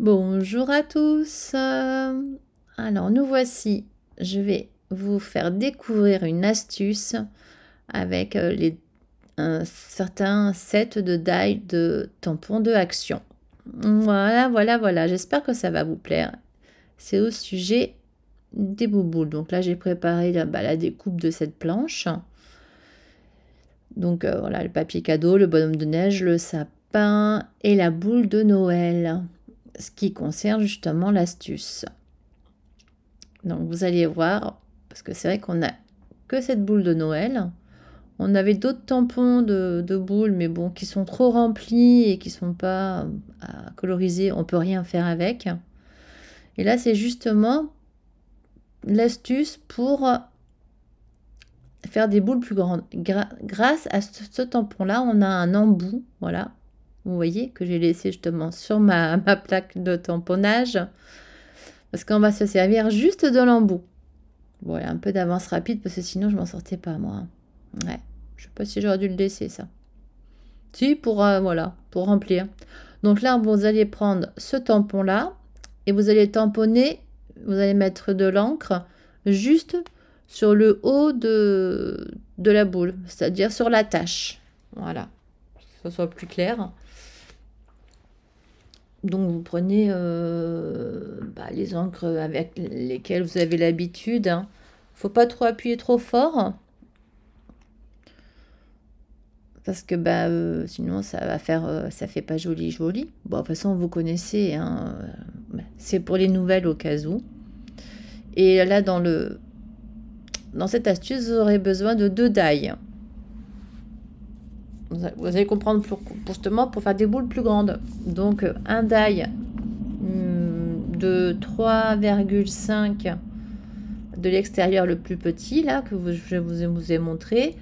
Bonjour à tous. Alors nous voici. Je vais vous faire découvrir une astuce avec un certain set de die de tampons de Action. Voilà. J'espère que ça va vous plaire. C'est au sujet des bouboules. Donc là, j'ai préparé la découpe de cette planche. Donc voilà, le papier cadeau, le bonhomme de neige, le sapin et la boule de Noël. Ce qui concerne justement l'astuce. Donc vous allez voir, parce que c'est vrai qu'on n'a que cette boule de Noël. On avait d'autres tampons de boules, mais bon, qui sont trop remplis et qui sont pas colorisés. On peut rien faire avec. Et là, c'est justement l'astuce pour faire des boules plus grandes. Grâce à ce tampon-là, on a un embout, voilà. Vous voyez que j'ai laissé justement sur ma plaque de tamponnage. Parce qu'on va se servir juste de l'embout. Voilà, un peu d'avance rapide parce que sinon je m'en sortais pas moi. Ouais, je sais pas si j'aurais dû le laisser ça. Si, voilà, pour remplir. Donc là, vous allez prendre ce tampon-là et vous allez tamponner, vous allez mettre de l'encre juste sur le haut de la boule, c'est-à-dire sur la tache. Voilà, que ce soit plus clair. Donc vous prenez les encres avec lesquelles vous avez l'habitude. Hein. Faut pas trop appuyer trop fort. Parce que sinon ça va faire ça fait pas joli. Bon, de toute façon vous connaissez, hein, c'est pour les nouvelles au cas où. Et là dans cette astuce, vous aurez besoin de 2 die. Vous allez comprendre justement pour faire des boules plus grandes. Donc un die de 3,5 de l'extérieur, le plus petit là que je vous ai montré,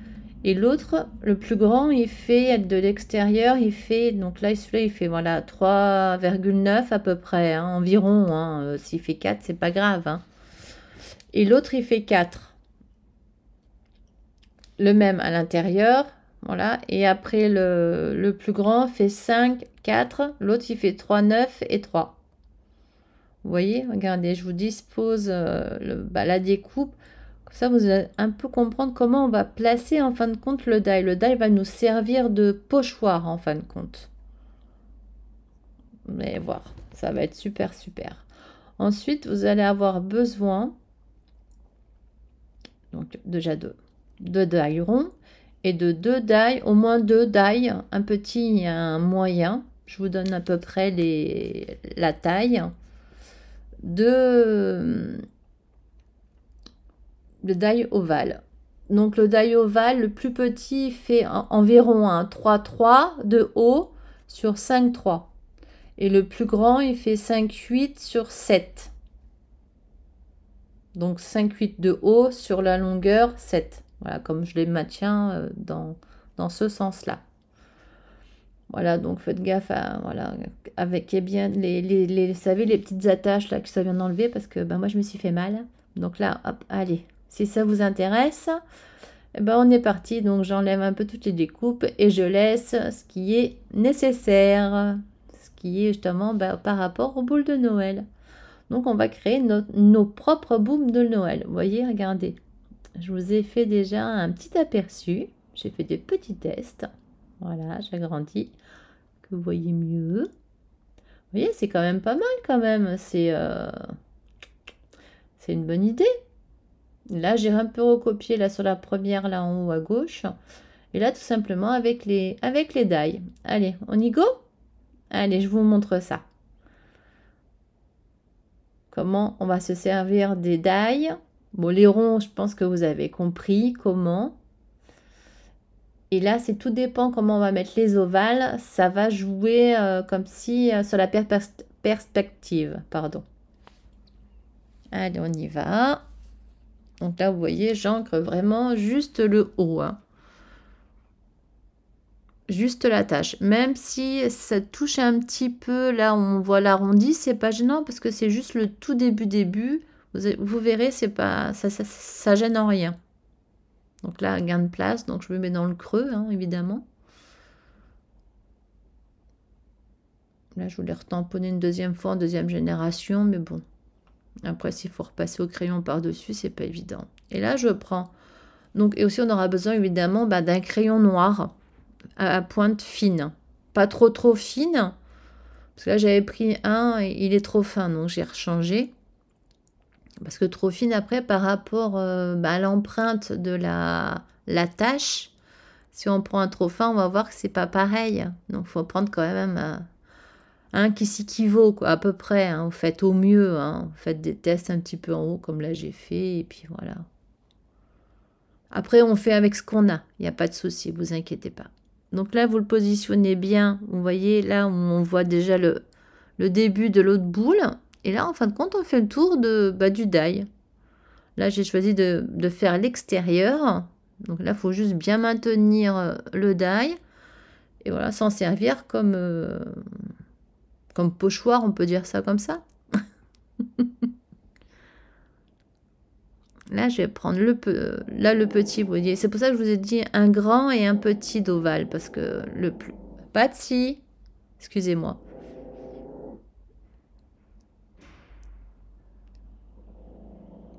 et l'autre le plus grand, il fait de l'extérieur, il fait donc là celui-là il fait voilà 3,9 à peu près, hein, environ, hein. S'il fait 4 c'est pas grave, hein. Et l'autre il fait 4, le même à l'intérieur, voilà. Et après le plus grand fait 5, 4, l'autre il fait 3, 9 et 3. Vous voyez, regardez, je vous dispose la découpe. Comme ça, vous allez un peu comprendre comment on va placer en fin de compte le die. Le die va nous servir de pochoir en fin de compte. Vous allez voir, ça va être super. Ensuite, vous allez avoir besoin donc déjà de 2 die ronds et de 2 die, au moins 2 die, un petit et un moyen. Je vous donne à peu près la taille de die ovale. Donc le die ovale, le plus petit fait environ un 3,3 de haut sur 5,3. Et le plus grand, il fait 5,8 sur 7. Donc 5,8 de haut sur la longueur 7. Voilà, comme je les maintiens dans ce sens-là. Voilà, donc faites gaffe avec bien vous savez, les petites attaches là que ça vient d'enlever parce que moi je me suis fait mal. Donc là, hop, allez, si ça vous intéresse, on est parti. Donc j'enlève un peu toutes les découpes et je laisse ce qui est nécessaire, ce qui est justement par rapport aux boules de Noël. Donc on va créer nos propres boules de Noël. Vous voyez, regardez, je vous ai fait déjà un petit aperçu. J'ai fait des petits tests. Voilà, j'agrandis, que vous voyez mieux. Vous voyez, c'est quand même pas mal quand même. C'est une bonne idée. Là, j'ai un peu recopié là sur la première là en haut à gauche. Et là, tout simplement avec les die. Allez, on y go? Allez, je vous montre ça. Comment on va se servir des die. Bon, les ronds, je pense que vous avez compris comment. Et là, c'est tout dépend comment on va mettre les ovales. Ça va jouer comme si sur la perspective, pardon. Allez, on y va. Donc là, vous voyez, j'ancre vraiment juste le haut. Hein. Juste la tâche. Même si ça touche un petit peu, là, on voit l'arrondi, c'est pas gênant parce que c'est juste le tout début. Vous verrez, c'est pas, ça gêne en rien. Donc là, gain de place, donc je me mets dans le creux, hein, évidemment. Là, je voulais retamponner une deuxième fois en deuxième génération, mais bon. Après, s'il faut repasser au crayon par-dessus, c'est pas évident. Et là, je prends. Donc, et aussi, on aura besoin évidemment d'un crayon noir à pointe fine. Pas trop fine. Parce que là, j'avais pris un et il est trop fin, donc j'ai rechangé. Parce que trop fine après, par rapport à l'empreinte de la tâche, si on prend un trop fin, on va voir que c'est pas pareil. Donc, il faut prendre quand même un qui s'équivaut, quoi, à peu près. Hein. Vous faites au mieux. Hein. Vous faites des tests un petit peu en haut, comme là j'ai fait. Et puis voilà. Après, on fait avec ce qu'on a. Il n'y a pas de souci, vous inquiétez pas. Donc là, vous le positionnez bien. Vous voyez, là, on voit déjà le début de l'autre boule. Et là, en fin de compte, on fait le tour du die. Là, j'ai choisi de faire l'extérieur. Donc là, il faut juste bien maintenir le die. Et voilà, s'en servir comme pochoir, on peut dire ça comme ça. Là, je vais prendre le petit, vous voyez. C'est pour ça que je vous ai dit un grand et un petit d'ovale, parce que le plus... Pas de si, excusez-moi.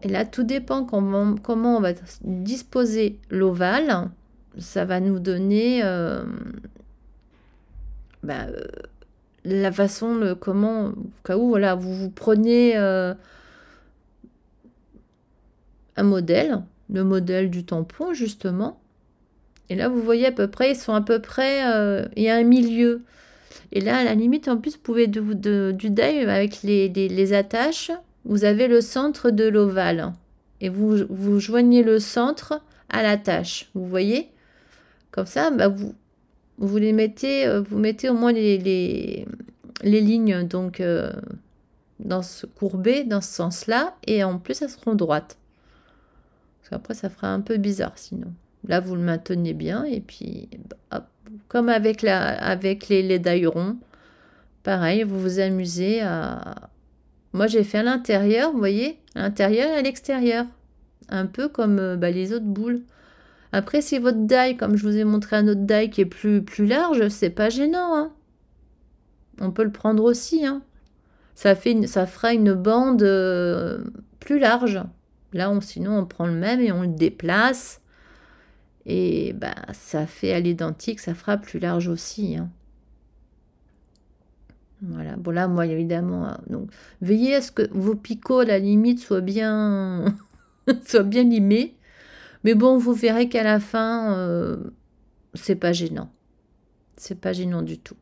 Et là, tout dépend comment on va disposer l'ovale. Ça va nous donner la façon, comment, au cas où, voilà, vous prenez un modèle, le modèle du tampon, justement. Et là, vous voyez à peu près, ils sont à peu près, il y a un milieu. Et là, à la limite, en plus, vous pouvez du die avec les attaches, vous avez le centre de l'ovale. Et vous joignez le centre à l'attache. Vous voyez? Comme ça, vous les mettez, vous mettez au moins les lignes donc courbées dans ce sens-là. Et en plus, elles seront droites. Parce qu'après, ça fera un peu bizarre sinon. Là, vous le maintenez bien. Et puis, hop, comme avec les daillerons, pareil, vous vous amusez à... Moi, j'ai fait à l'intérieur, vous voyez, à l'intérieur et à l'extérieur. Un peu comme les autres boules. Après, si votre die, comme je vous ai montré un autre die qui est plus large, c'est pas gênant. Hein. On peut le prendre aussi. Hein. Ça fera une bande plus large. Là, sinon, on prend le même et on le déplace. Et ça fait à l'identique, ça fera plus large aussi. Hein. Voilà. Bon, là, moi, évidemment, donc, veillez à ce que vos picots, à la limite, soient bien, soient bien limés. Mais bon, vous verrez qu'à la fin, c'est pas gênant. C'est pas gênant du tout.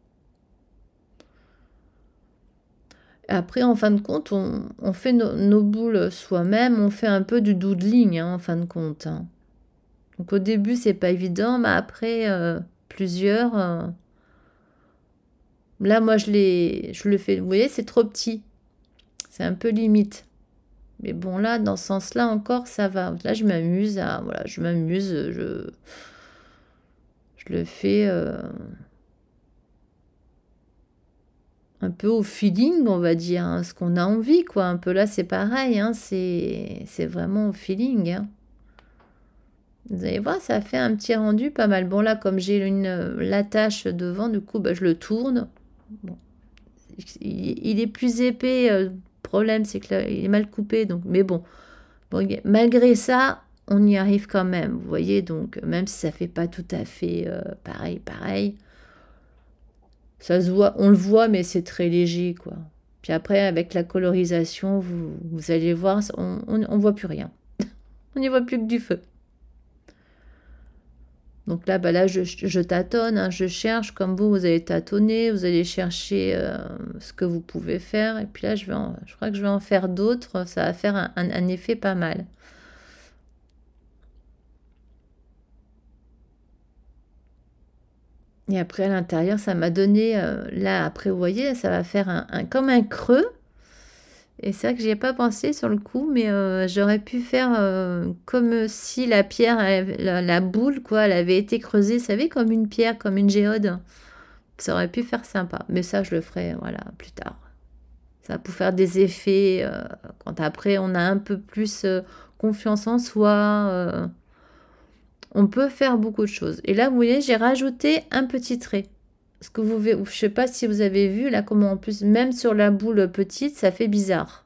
Après, en fin de compte, on fait nos boules soi-même. On fait un peu du doodling, hein, en fin de compte. Hein. Donc au début, c'est pas évident, mais après plusieurs... Là, moi, je le fais. Vous voyez, c'est trop petit. C'est un peu limite. Mais bon, là, dans ce sens-là, encore, ça va. Là, je m'amuse voilà, je m'amuse. Je le fais un peu au feeling, on va dire. Hein, ce qu'on a envie, quoi. Un peu là, c'est pareil. Hein, c'est vraiment au feeling. Hein. Vous allez voir, ça fait un petit rendu pas mal. Bon, là, comme j'ai l'attache devant, du coup, je le tourne. Bon. Il est plus épais. Le problème, c'est qu'il est mal coupé. Donc, mais bon, malgré ça, on y arrive quand même. Vous voyez, donc, même si ça fait pas tout à fait pareil. Ça se voit, on le voit, mais c'est très léger, quoi. Puis après, avec la colorisation, vous allez voir, on voit plus rien. On n'y voit plus que du feu. Donc là, là je tâtonne, hein, je cherche, comme vous allez tâtonner, vous allez chercher ce que vous pouvez faire. Et puis là, je crois que je vais en faire d'autres, ça va faire un effet pas mal. Et après, à l'intérieur, ça m'a donné, là, après, vous voyez, ça va faire comme un creux. Et c'est vrai que j'y ai pas pensé sur le coup, mais j'aurais pu faire comme si la pierre, la boule, quoi, elle avait été creusée, vous savez, comme une pierre, comme une géode. Ça aurait pu faire sympa. Mais ça, je le ferai, voilà, plus tard. Ça va pour faire des effets, quand après, on a un peu plus confiance en soi. On peut faire beaucoup de choses. Et là, vous voyez, j'ai rajouté un petit trait. ce que je sais pas si vous avez vu là comment en plus même sur la boule petite ça fait bizarre.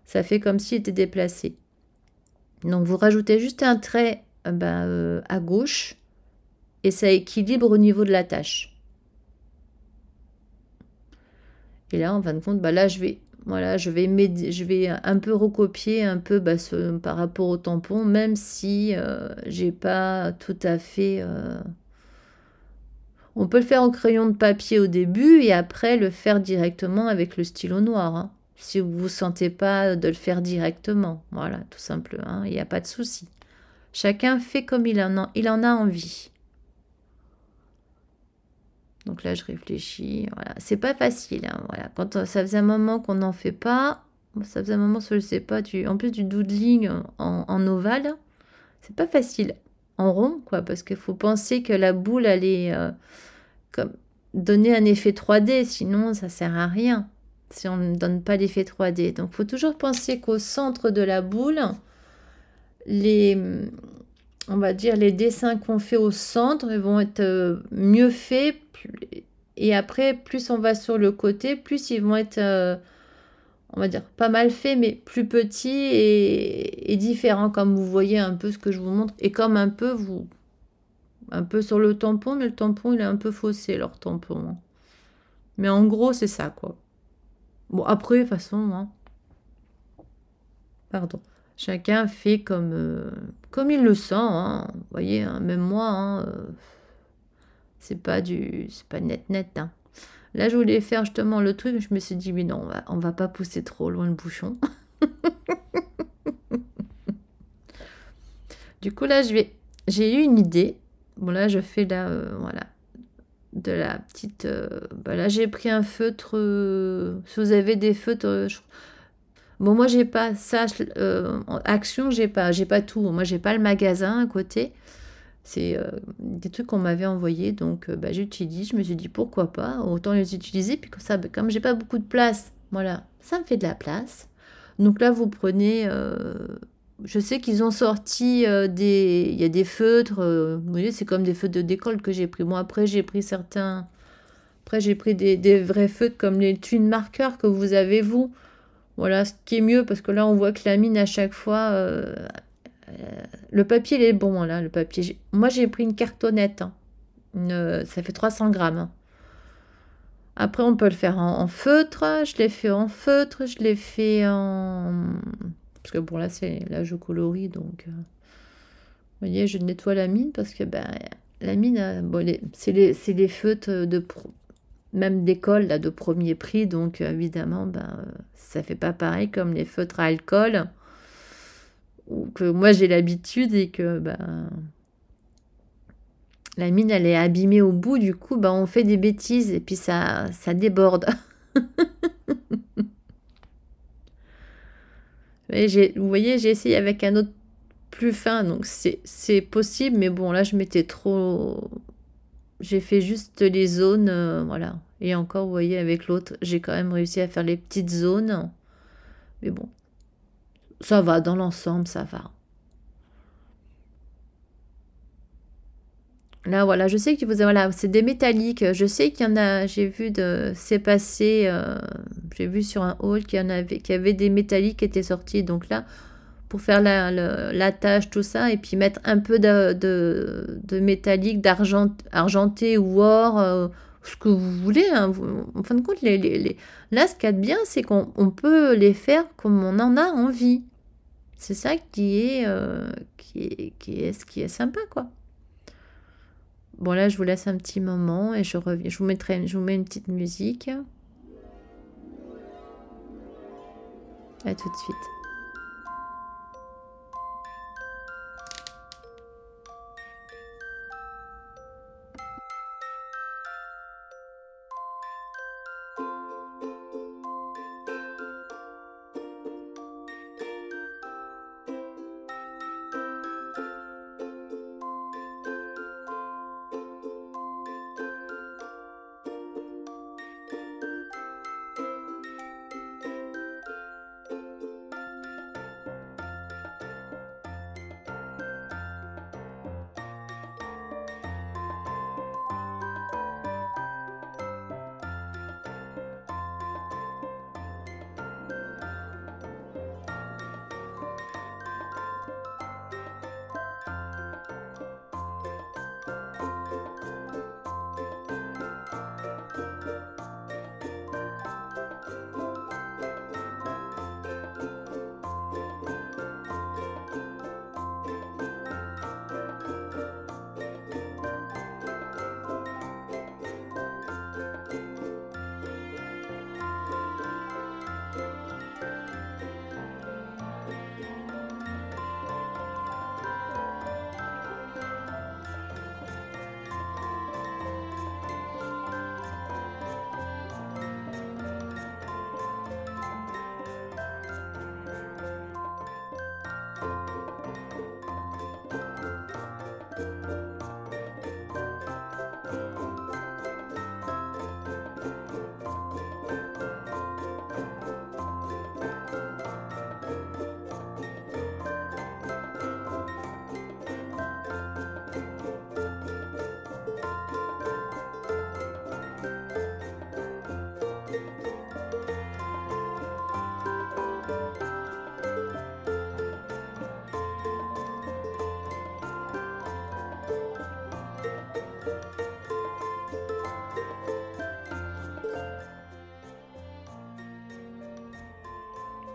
Ça fait comme s'il était déplacé. Donc vous rajoutez juste un trait à gauche et ça équilibre au niveau de la tâche. Et là en fin de compte, là je vais un peu recopier un peu par rapport au tampon, même si j'ai pas tout à fait. On peut le faire en crayon de papier au début et après le faire directement avec le stylo noir, hein. Si vous ne vous sentez pas de le faire directement, voilà, tout simplement, hein, il n'y a pas de souci. Chacun fait comme il en a envie. Donc là, je réfléchis. Voilà, c'est pas facile, hein, voilà. Quand ça faisait un moment qu'on n'en fait pas, ça faisait un moment, je ne sais pas, en plus du doodling en ovale, c'est pas facile. En rond, quoi, parce qu'il faut penser que la boule, elle est comme donner un effet 3D, sinon ça sert à rien si on ne donne pas l'effet 3D. Donc, il faut toujours penser qu'au centre de la boule, on va dire les dessins qu'on fait au centre ils vont être mieux faits et après plus on va sur le côté plus ils vont être on va dire pas mal faits mais plus petits et différents comme vous voyez un peu ce que je vous montre et comme un peu sur le tampon mais le tampon il est un peu faussé leur tampon, hein. Mais en gros c'est ça quoi. Bon après de toute façon hein, pardon. Chacun fait comme il le sent, hein. Vous voyez, hein, même moi, hein, c'est pas net net, hein. Là, je voulais faire justement le truc, je me suis dit, mais non, on va pas pousser trop loin le bouchon. Du coup, là, j'ai eu une idée. Bon, là, je fais là, voilà, de la petite... là, j'ai pris un feutre. Si vous avez des feutres... Bon, moi, j'ai pas ça. Action, j'ai pas tout. Moi, j'ai pas le magasin à côté. C'est des trucs qu'on m'avait envoyés, donc j'utilise. Je me suis dit pourquoi pas, autant les utiliser. Puis comme ça, comme j'ai pas beaucoup de place, voilà, ça me fait de la place. Donc là, vous prenez. Je sais qu'ils ont sorti il y a des feutres. Vous voyez, c'est comme des feutres de décolle que j'ai pris. Moi, après, j'ai pris certains. Après, j'ai pris des vrais feutres comme les twin marqueurs que vous avez vous. Voilà, ce qui est mieux parce que là, on voit que la mine à chaque fois. Le papier, il est bon, là, le papier. Moi, j'ai pris une cartonnette, hein. Ça fait 300 grammes, hein. Après, on peut le faire en feutre. Je l'ai fait en feutre. Je l'ai fait en... Parce que bon, là, je colorie, donc... Vous voyez, je nettoie la mine parce que la mine, bon, c'est les feutres même d'école, là, de premier prix. Donc, évidemment, ça fait pas pareil comme les feutres à alcool. Ou que moi, j'ai l'habitude et que... la mine, elle est abîmée au bout, du coup, on fait des bêtises et puis ça déborde. Vous voyez, j'ai essayé avec un autre plus fin, donc c'est possible, mais bon, là, je m'étais trop... J'ai fait juste les zones, voilà. Et encore, vous voyez, avec l'autre, j'ai quand même réussi à faire les petites zones. Mais bon, ça va, dans l'ensemble, ça va. Là, voilà, je sais que voilà, c'est des métalliques. Je sais qu'il y en a, c'est passé, j'ai vu sur un haul qu'il y avait des métalliques qui étaient sortis. Donc là, pour faire la tâche, tout ça, et puis mettre un peu de métallique, argenté ou or, ce que vous voulez, hein. En fin de compte, là, ce qu'il y a de bien, c'est qu'on peut les faire comme on en a envie. C'est ça ce qui est sympa, quoi. Bon, là, je vous laisse un petit moment et je reviens. Je vous mets une petite musique. À tout de suite.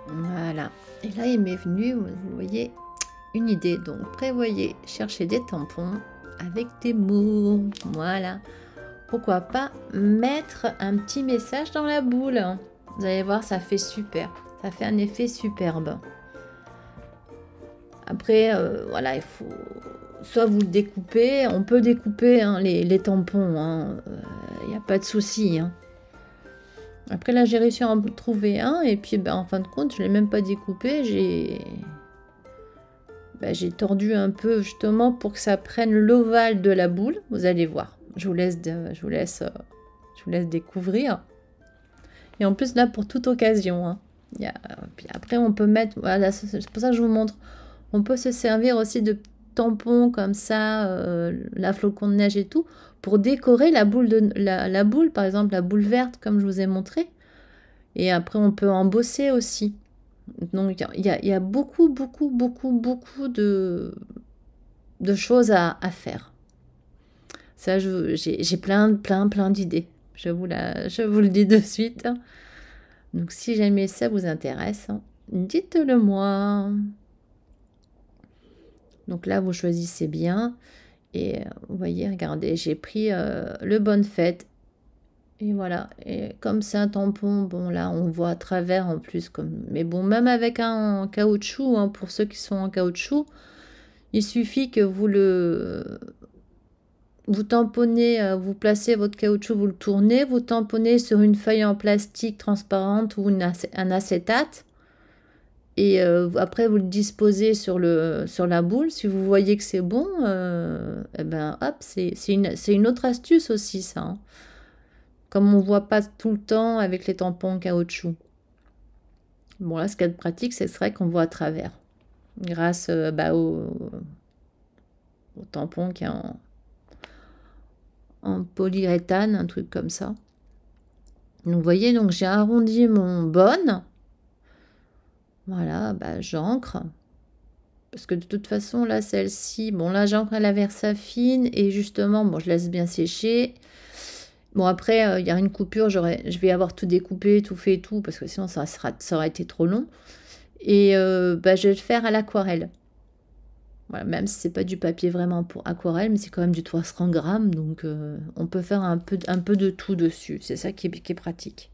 Voilà. Et là, il m'est venu, vous voyez, une idée. Donc, prévoyez chercher des tampons avec des mots. Voilà. Pourquoi pas mettre un petit message dans la boule. Vous allez voir, ça fait super. Ça fait un effet superbe. Après, voilà, il faut... Soit vous le découpez, on peut découper hein, les tampons. Il n'y a pas de souci. Hein. Après, là, j'ai réussi à en trouver un. Et puis, ben, en fin de compte, je ne l'ai même pas découpé. J'ai tordu un peu, justement, pour que ça prenne l'ovale de la boule. Vous allez voir. Je vous laisse découvrir. Et en plus, là, pour toute occasion. Hein. Puis après, on peut mettre... Voilà, c'est pour ça que je vous montre. On peut se servir aussi de tampons comme ça, la flocon de neige et tout, pour décorer la boule, la boule, par exemple, la boule verte, comme je vous ai montré. Et après, on peut embosser aussi. Donc, il y a beaucoup, beaucoup, beaucoup, beaucoup de choses à faire. Ça, j'ai plein d'idées. Je vous le dis de suite. Donc, si jamais ça vous intéresse, dites-le moi. Donc là, vous choisissez bien. Et vous voyez, regardez, j'ai pris le Bonne Fête. Et voilà. Et comme c'est un tampon, bon là, on voit à travers en plus. Mais bon, même avec un caoutchouc, hein, pour ceux qui sont en caoutchouc, il suffit que vous tamponnez, vous placez votre caoutchouc, vous le tournez, vous tamponnez sur une feuille en plastique transparente ou un acétate. Et après, vous le disposez sur la boule. Si vous voyez que c'est bon, eh ben, hop, c'est une autre astuce aussi, ça. Hein. Comme on ne voit pas tout le temps avec les tampons en caoutchouc. Bon, là, ce qu'il y a de pratique, ce serait qu'on voit à travers. Grâce au tampon qui est en polyuréthane, un truc comme ça. Donc, vous voyez, donc j'ai arrondi mon bonne. Voilà, j'encre. Parce que de toute façon, là, celle-ci, bon, là, j'encre à la Versafine et justement, bon, je laisse bien sécher. Bon, après, il y a une coupure, je vais avoir tout découpé, tout fait et tout, parce que sinon, ça aurait été trop long. Et je vais le faire à l'aquarelle. Voilà, même si c'est pas du papier vraiment pour aquarelle, mais c'est quand même du 300 grammes, donc on peut faire un peu de tout dessus. C'est ça qui est pratique.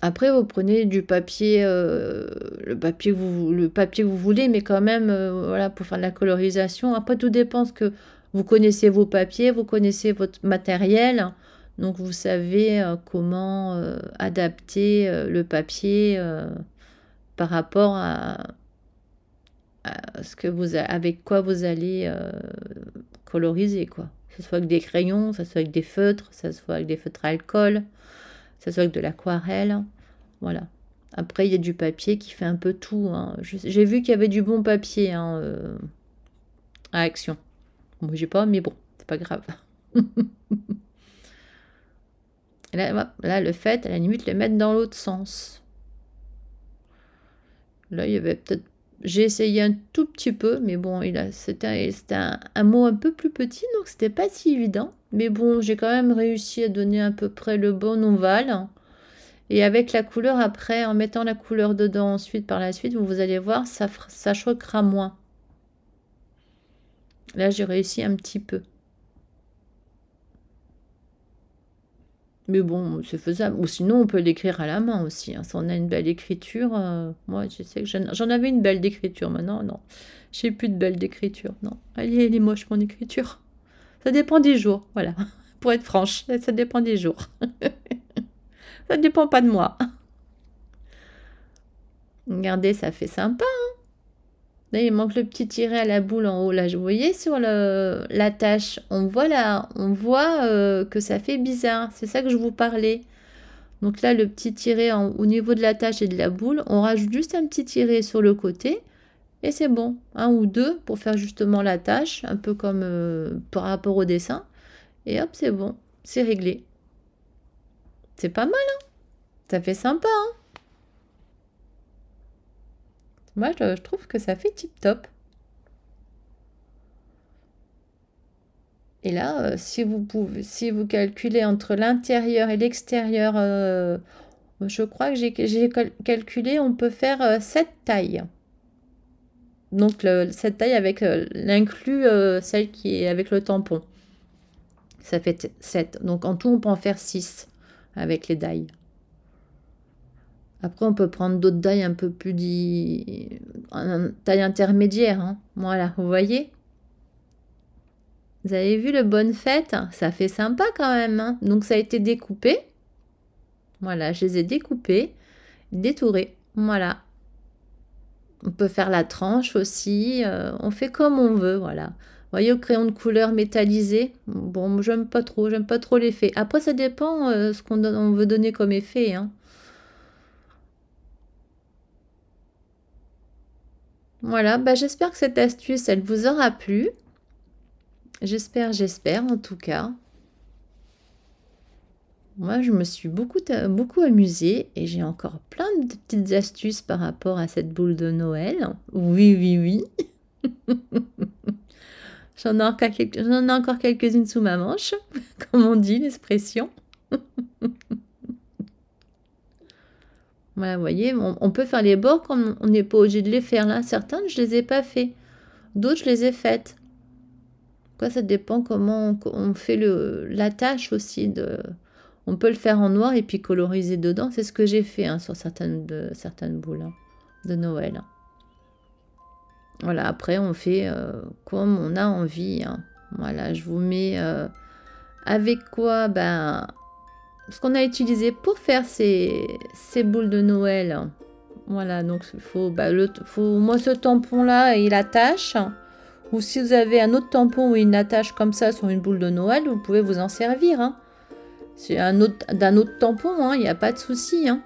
Après, vous prenez du papier, le papier que vous voulez, mais quand même, voilà, pour faire de la colorisation. Après, tout dépend ce que vous connaissez vos papiers, vous connaissez votre matériel, donc vous savez comment adapter le papier par rapport à ce que avec quoi vous allez coloriser, quoi. Que ce soit avec des crayons, que ce soit avec des feutres, que ce soit avec des feutres à alcool, que ce soit avec de l'aquarelle. Voilà. Après, il y a du papier qui fait un peu tout. Hein. J'ai vu qu'il y avait du bon papier hein, à Action. Moi, j'ai pas, mais bon, c'est pas grave. Là, le fait, à la limite, le mettre dans l'autre sens. Là, il y avait peut-être... J'ai essayé un tout petit peu, mais bon, c'était un mot un peu plus petit, donc c'était pas si évident. Mais bon, j'ai quand même réussi à donner à peu près le bon ovale. Et avec la couleur après, en mettant la couleur dedans ensuite, par la suite, vous allez voir, ça choquera moins. Là, j'ai réussi un petit peu. Mais bon, c'est faisable. Ou sinon, on peut l'écrire à la main aussi. Hein. Si on a une belle écriture, moi, je sais que j'en avais une belle d'écriture. Maintenant, non. J'ai plus de belle d'écriture. Non. Elle est moche, mon écriture. Ça dépend des jours. Voilà. Pour être franche, ça dépend des jours. Ça ne dépend pas de moi. Regardez, ça fait sympa. Là, il manque le petit tiret à la boule en haut. Là, vous voyez sur la tâche, on voit que ça fait bizarre. C'est ça que je vous parlais. Donc là, le petit tiret au niveau de la tâche et de la boule, on rajoute juste un petit tiret sur le côté et c'est bon. Un ou deux pour faire justement la tâche, un peu comme par rapport au dessin. Et hop, c'est bon, c'est réglé. C'est pas mal, hein? Ça fait sympa, hein? Moi, je trouve que ça fait tip top. Et là, si vous calculez entre l'intérieur et l'extérieur, Je crois que j'ai calculé, on peut faire 7 tailles. Donc cette taille avec l'inclus, celle qui est avec le tampon. Ça fait 7. Donc en tout, on peut en faire 6 avec les dailles. Après, on peut prendre d'autres dailles un peu plus taille intermédiaire. Hein. Voilà, vous voyez? Vous avez vu le bonne fête? Ça fait sympa quand même. Hein. Donc ça a été découpé. Voilà, je les ai découpés, détourés. Voilà. On peut faire la tranche aussi, on fait comme on veut, voilà. Vous voyez, au crayon de couleur métallisé, bon, j'aime pas trop l'effet. Après, ça dépend ce on veut donner comme effet. Hein. Voilà, bah, j'espère que cette astuce, elle vous aura plu. J'espère en tout cas. Moi, je me suis beaucoup amusée et j'ai encore plein de petites astuces par rapport à cette boule de Noël. Oui, oui, oui. J'en ai encore quelques-unes sous ma manche, comme on dit l'expression. Voilà, vous voyez, on peut faire les bords comme on n'est pas obligé de les faire là. Certaines, je les ai pas fait. D'autres, je les ai faites. Quoi, ça dépend comment on fait l'attache aussi. On peut le faire en noir et puis coloriser dedans. C'est ce que j'ai fait hein, sur certaines boules hein, de Noël. Voilà, après on fait comme on a envie. Hein. Voilà, je vous mets avec quoi ben, ce qu'on a utilisé pour faire ces boules de Noël. Voilà, donc il faut, moi ce tampon là, il attache. Ou si vous avez un autre tampon ou une attache comme ça sur une boule de Noël, vous pouvez vous en servir. Hein. C'est d'un autre tampon, il n'y a pas de souci. Hein.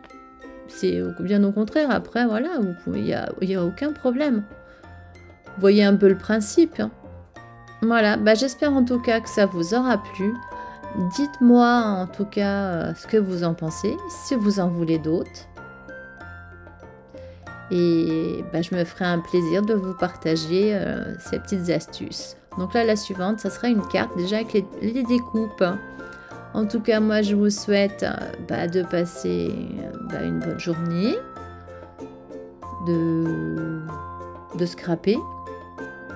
C'est bien au contraire. Après, voilà, il n'y a aucun problème. Vous voyez un peu le principe. Hein. Voilà, bah, j'espère en tout cas que ça vous aura plu. Dites-moi en tout cas ce que vous en pensez, si vous en voulez d'autres. Et bah, je me ferai un plaisir de vous partager ces petites astuces. Donc là, la suivante, ça sera une carte déjà avec les découpes. En tout cas, moi, je vous souhaite de passer une bonne journée, de scraper,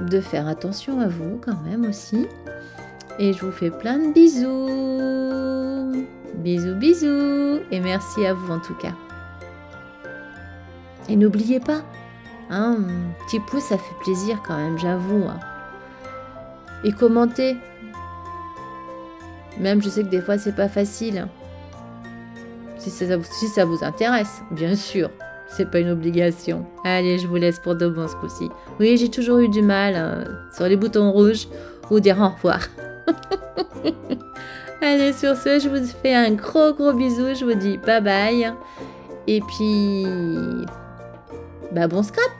de faire attention à vous quand même aussi. Et je vous fais plein de bisous. Bisous, bisous. Et merci à vous en tout cas. Et n'oubliez pas, un petit pouce, ça fait plaisir quand même, j'avoue. Hein. Et commentez. Même je sais que des fois, c'est pas facile. Si ça vous intéresse, bien sûr. C'est pas une obligation. Allez, je vous laisse pour de bon ce coup-ci. Oui, j'ai toujours eu du mal sur les boutons rouges ou dire au revoir. Allez, sur ce, je vous fais un gros bisou. Je vous dis bye bye. Et puis, bon scrap.